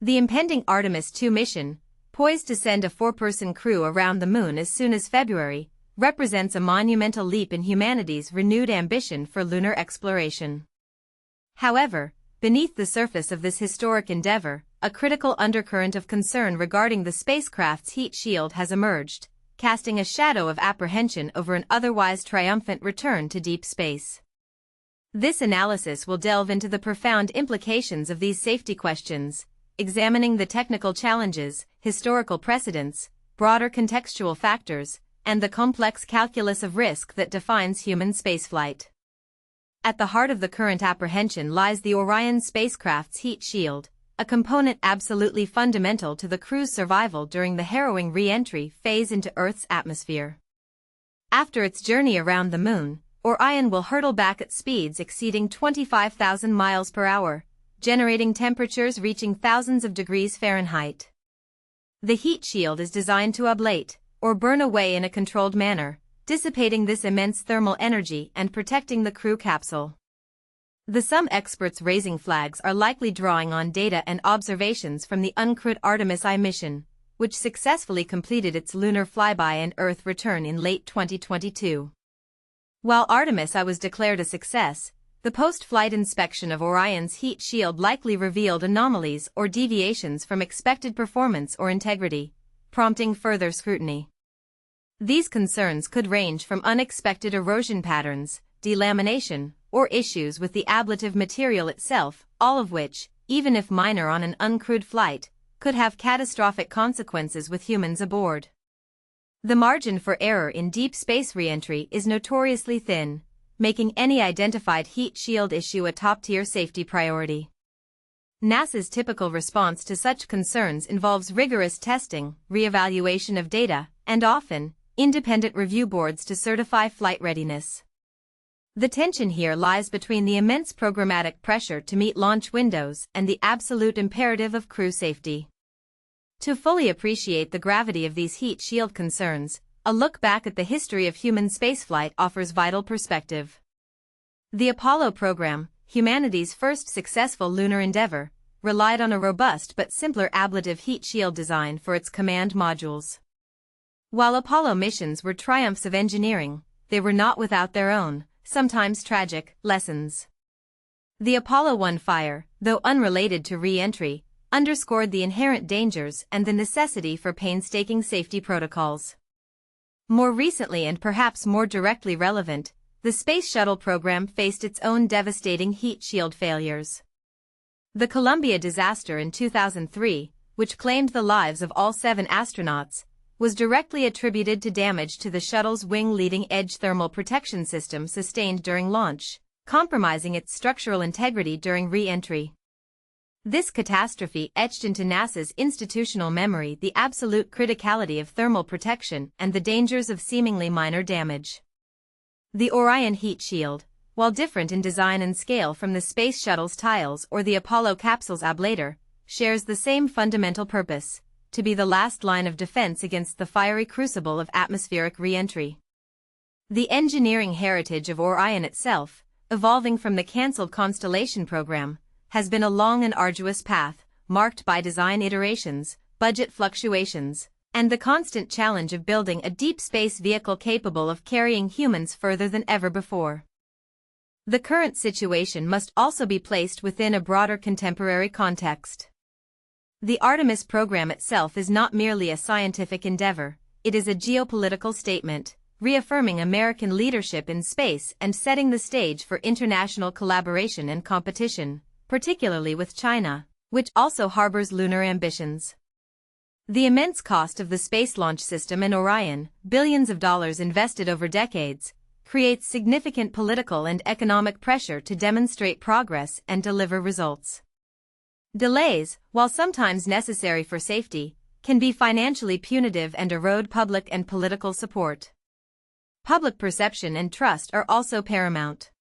The impending Artemis II mission, poised to send a 4-person crew around the moon as soon as February, represents a monumental leap in humanity's renewed ambition for lunar exploration. However, beneath the surface of this historic endeavor, a critical undercurrent of concern regarding the spacecraft's heat shield has emerged, casting a shadow of apprehension over an otherwise triumphant return to deep space. This analysis will delve into the profound implications of these safety questions, examining the technical challenges, historical precedents, broader contextual factors, and the complex calculus of risk that defines human spaceflight. At the heart of the current apprehension lies the Orion spacecraft's heat shield, a component absolutely fundamental to the crew's survival during the harrowing re-entry phase into Earth's atmosphere. After its journey around the moon, Orion will hurtle back at speeds exceeding 25,000 miles per hour, generating temperatures reaching thousands of degrees Fahrenheit. The heat shield is designed to ablate, or burn away in a controlled manner, dissipating this immense thermal energy and protecting the crew capsule. Some experts raising flags are likely drawing on data and observations from the uncrewed Artemis I mission, which successfully completed its lunar flyby and Earth return in late 2022. While Artemis I was declared a success, the post-flight inspection of Orion's heat shield likely revealed anomalies or deviations from expected performance or integrity, prompting further scrutiny. These concerns could range from unexpected erosion patterns, delamination, or issues with the ablative material itself, all of which, even if minor on an uncrewed flight, could have catastrophic consequences with humans aboard. The margin for error in deep space re-entry is notoriously thin, making any identified heat shield issue a top-tier safety priority. NASA's typical response to such concerns involves rigorous testing, re-evaluation of data, and often, independent review boards to certify flight readiness. The tension here lies between the immense programmatic pressure to meet launch windows and the absolute imperative of crew safety. To fully appreciate the gravity of these heat shield concerns, a look back at the history of human spaceflight offers vital perspective. The Apollo program, humanity's first successful lunar endeavor, relied on a robust but simpler ablative heat shield design for its command modules. While Apollo missions were triumphs of engineering, they were not without their own, sometimes tragic, lessons. The Apollo 1 fire, though unrelated to re-entry, underscored the inherent dangers and the necessity for painstaking safety protocols. More recently and perhaps more directly relevant, the Space Shuttle program faced its own devastating heat shield failures. The Columbia disaster in 2003, which claimed the lives of all 7 astronauts, was directly attributed to damage to the shuttle's wing leading-edge thermal protection system sustained during launch, compromising its structural integrity during re-entry. This catastrophe etched into NASA's institutional memory the absolute criticality of thermal protection and the dangers of seemingly minor damage. The Orion heat shield, while different in design and scale from the Space Shuttle's tiles or the Apollo capsule's ablator, shares the same fundamental purpose: to be the last line of defense against the fiery crucible of atmospheric re-entry. The engineering heritage of Orion itself, evolving from the cancelled Constellation program, has been a long and arduous path, marked by design iterations, budget fluctuations, and the constant challenge of building a deep space vehicle capable of carrying humans further than ever before. The current situation must also be placed within a broader contemporary context. The Artemis program itself is not merely a scientific endeavor, it is a geopolitical statement, reaffirming American leadership in space and setting the stage for international collaboration and competition, particularly with China, which also harbors lunar ambitions. The immense cost of the Space Launch System and Orion, billions of dollars invested over decades, creates significant political and economic pressure to demonstrate progress and deliver results. Delays, while sometimes necessary for safety, can be financially punitive and erode public and political support. Public perception and trust are also paramount.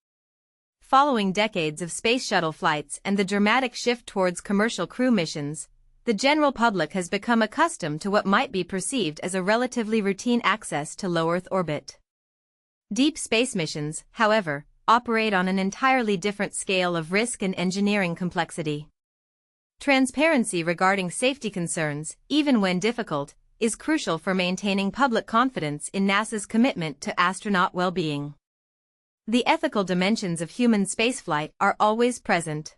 Following decades of space shuttle flights and the dramatic shift towards commercial crew missions, the general public has become accustomed to what might be perceived as a relatively routine access to low Earth orbit. Deep space missions, however, operate on an entirely different scale of risk and engineering complexity. Transparency regarding safety concerns, even when difficult, is crucial for maintaining public confidence in NASA's commitment to astronaut well-being. The ethical dimensions of human spaceflight are always present.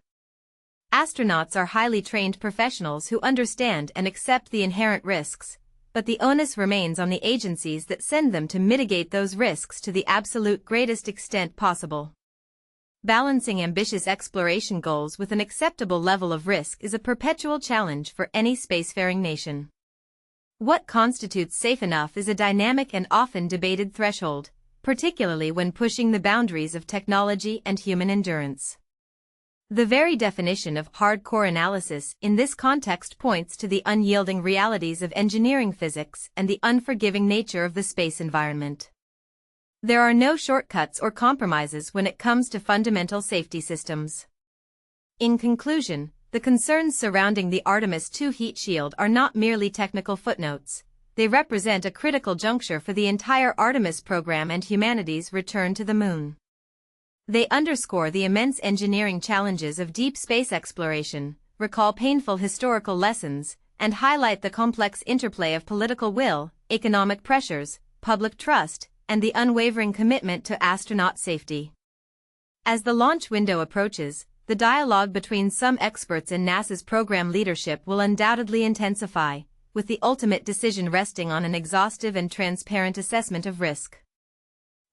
Astronauts are highly trained professionals who understand and accept the inherent risks, but the onus remains on the agencies that send them to mitigate those risks to the absolute greatest extent possible. Balancing ambitious exploration goals with an acceptable level of risk is a perpetual challenge for any spacefaring nation. What constitutes safe enough is a dynamic and often debated threshold, particularly when pushing the boundaries of technology and human endurance. The very definition of hardcore analysis in this context points to the unyielding realities of engineering physics and the unforgiving nature of the space environment. There are no shortcuts or compromises when it comes to fundamental safety systems. In conclusion, the concerns surrounding the Artemis II heat shield are not merely technical footnotes. They represent a critical juncture for the entire Artemis program and humanity's return to the Moon. They underscore the immense engineering challenges of deep space exploration, recall painful historical lessons, and highlight the complex interplay of political will, economic pressures, public trust, and the unwavering commitment to astronaut safety. As the launch window approaches, the dialogue between some experts and NASA's program leadership will undoubtedly intensify, with the ultimate decision resting on an exhaustive and transparent assessment of risk.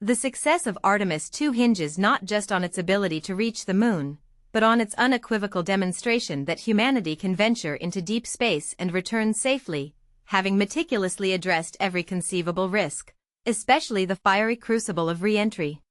The success of Artemis II hinges not just on its ability to reach the Moon, but on its unequivocal demonstration that humanity can venture into deep space and return safely, having meticulously addressed every conceivable risk, especially the fiery crucible of re-entry.